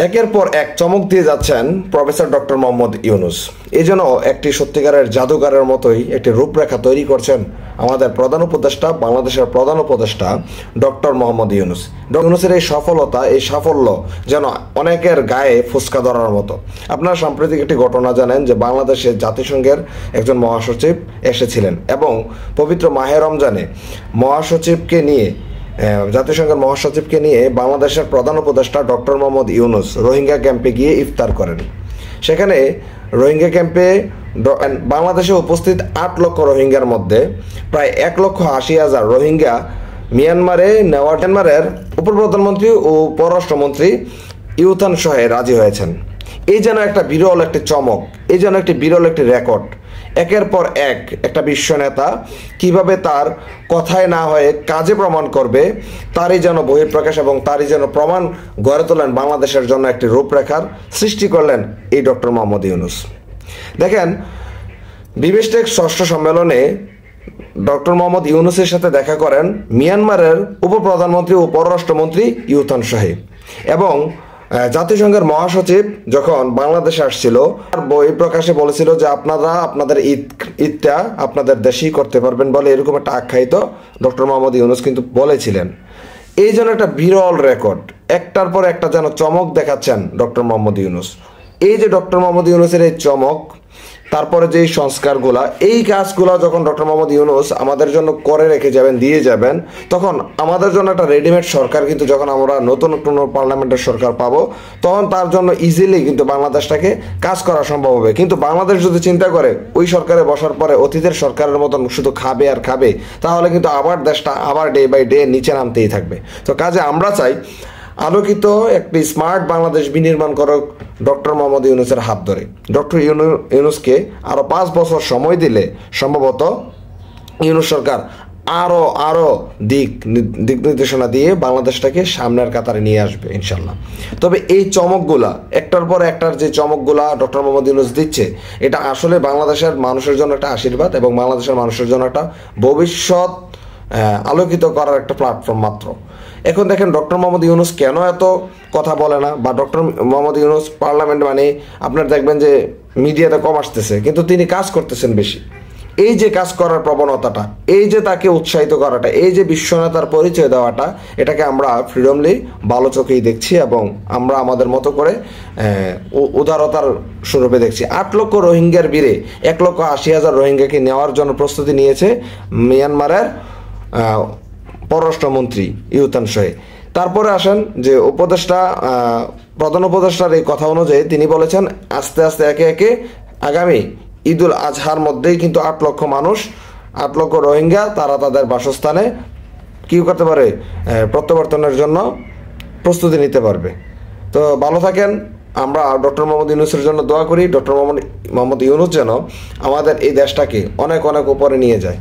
একের পর এক চমক দিয়ে যাচ্ছেন প্রফেসর ডক্টর মোহাম্মদ ইউনূস। এই জন্য একটি সত্যিকারের জাদুঘরের মতোই একটি রূপরেখা তৈরি করছেন আমাদের প্রধান উপদেষ্টা, বাংলাদেশের প্রধান উপদেষ্টা ডক্টর মোহাম্মদ ইউনূস। ইউনূসের এই সফলতা, এই সাফল্য যেন অনেকের গায়ে ফুসকা ধরার মতো। আপনারা সাম্প্রতিক একটি ঘটনা জানেন যে বাংলাদেশে জাতিসংঘের একজন মহাসচিব এসেছিলেন এবং পবিত্র মাহে রমজানে জাতিসংঘের মহাসচিবকে নিয়ে বাংলাদেশের প্রধান উপদেষ্টা ডক্টর মোহাম্মদ ইউনূস রোহিঙ্গা ক্যাম্পে গিয়ে ইফতার করেন। সেখানে রোহিঙ্গা ক্যাম্পে বাংলাদেশে উপস্থিত 8 লক্ষ রোহিঙ্গার মধ্যে প্রায় 1,80,000 রোহিঙ্গা মিয়ানমারের উপপ্রধানমন্ত্রী ও পররাষ্ট্রমন্ত্রী ইউথান সহে রাজি হয়েছেন। এই যেন একটা বিরল একটি চমক, এই যেন একটি বিরল একটি রেকর্ড। একের পর এক একটা বিশ্ব নেতা কিভাবে তার কথায় না হয়ে কাজে প্রমাণ করবে, তারই যেন বহিঃপ্রকাশ এবং তারই যেন প্রমাণ গড়ে তোলেন, বাংলাদেশের জন্য একটি রূপরেখার সৃষ্টি করলেন এই ডক্টর মোহাম্মদ ইউনূস। দেখেন, বিমস্টেক ষষ্ঠ সম্মেলনে ডক্টর মোহাম্মদ ইউনূসের সাথে দেখা করেন মিয়ানমারের উপপ্রধানমন্ত্রী ও পররাষ্ট্রমন্ত্রী ইউথান সহে। এবং জাতিসংঘের মহাসচিব যখন বাংলাদেশে আসছিল, আর বই প্রকাশে বলেছিল যে আপনারা আপনাদের ঈদটা আপনাদের দেশেই করতে পারবেন বলে, এরকম একটা আখ্যায়িত ডক্টর মোহাম্মদ ইউনূস কিন্তু বলেছিলেন। এই জন্য একটা বিরল রেকর্ড, একটার পর একটা যেন চমক দেখাচ্ছেন ডক্টর মোহাম্মদ ইউনূস। এই যে ডক্টর মোহাম্মদ ইউনূসের এই চমক, তারপরে যে সংস্কারগুলা, এই কাজগুলো যখন ডক্টর মোহাম্মদ ইউনূস আমাদের জন্য করে রেখে যাবেন, দিয়ে যাবেন, তখন আমাদের জন্য একটা রেডিমেড সরকার কিন্তু যখন আমরা নতুন নতুন পার্লামেন্টের সরকার পাবো, তখন তার জন্য ইজিলি কিন্তু বাংলাদেশটাকে কাজ করা সম্ভব হবে। কিন্তু বাংলাদেশ যদি চিন্তা করে ওই সরকারে বসার পরে অতীতের সরকারের মতন শুধু খাবে আর খাবে, তাহলে কিন্তু আবার দেশটা আবার ডে বাই ডে নিচে নামতেই থাকবে। তো কাজে আমরা চাই আলোকিত একটি স্মার্ট বাংলাদেশ বিনির্মাণ করুক ডক্টর মোহাম্মদ ইউনূসের হাত ধরে। ডক্টর ইউনূসকে আরও 5 বছর সময় দিলে সম্ভবত ইউনূস সরকার আরও দিক নির্দেশনা দিয়ে বাংলাদেশটাকে সামনের কাতারে নিয়ে আসবে ইনশাল্লাহ। তবে এই চমকগুলা, একটার পর একটার যে চমকগুলা ডক্টর মোহাম্মদ ইউনূস দিচ্ছে, এটা আসলে বাংলাদেশের মানুষের জন্য একটা আশীর্বাদ এবং বাংলাদেশের মানুষের জন্য একটা ভবিষ্যৎ আলোকিত করার একটা প্ল্যাটফর্ম মাত্র। এখন দেখেন ডক্টর মোহাম্মদ ইউনূস কেন এত কথা বলে না, বা ডক্টর মোহাম্মদ ইউনূস পার্লামেন্ট মানে আপনার দেখবেন যে মিডিয়াতে কম আসতেছে, কিন্তু তিনি কাজ করতেছেন বেশি। এই যে কাজ করার প্রবণতাটা, এই যে তাকে উৎসাহিত করাটা, এই যে বিশ্বনেতার পরিচয় দেওয়াটা, এটাকে আমরা ফ্রিডমলি ভালো চোখেই দেখছি এবং আমরা আমাদের মতো করে উদারতার স্বরূপে দেখছি। 8 লক্ষ রোহিঙ্গার বীরে 1,80,000 রোহিঙ্গাকে নেওয়ার জন্য প্রস্তুতি নিয়েছে মিয়ানমারের পররাষ্ট্রমন্ত্রী ইউথান সহে। তারপরে আসেন যে প্রধান উপদেষ্টার এই কথা অনুযায়ী তিনি বলেছেন আস্তে আস্তে একে একে আগামী ঈদুল আজহার মধ্যেই কিন্তু 8 লক্ষ মানুষ, 8 লক্ষ রোহিঙ্গা তারা তাদের বাসস্থানে কি করতে পারে, প্রত্যাবর্তনের জন্য প্রস্তুতি নিতে পারবে। তো ভালো থাকেন, আমরা ডক্টর মোহাম্মদ ইউনূসের জন্য দোয়া করি। ডক্টর মোহাম্মদ ইউনূস যেন আমাদের এই দেশটাকে অনেক অনেক উপরে নিয়ে যায়।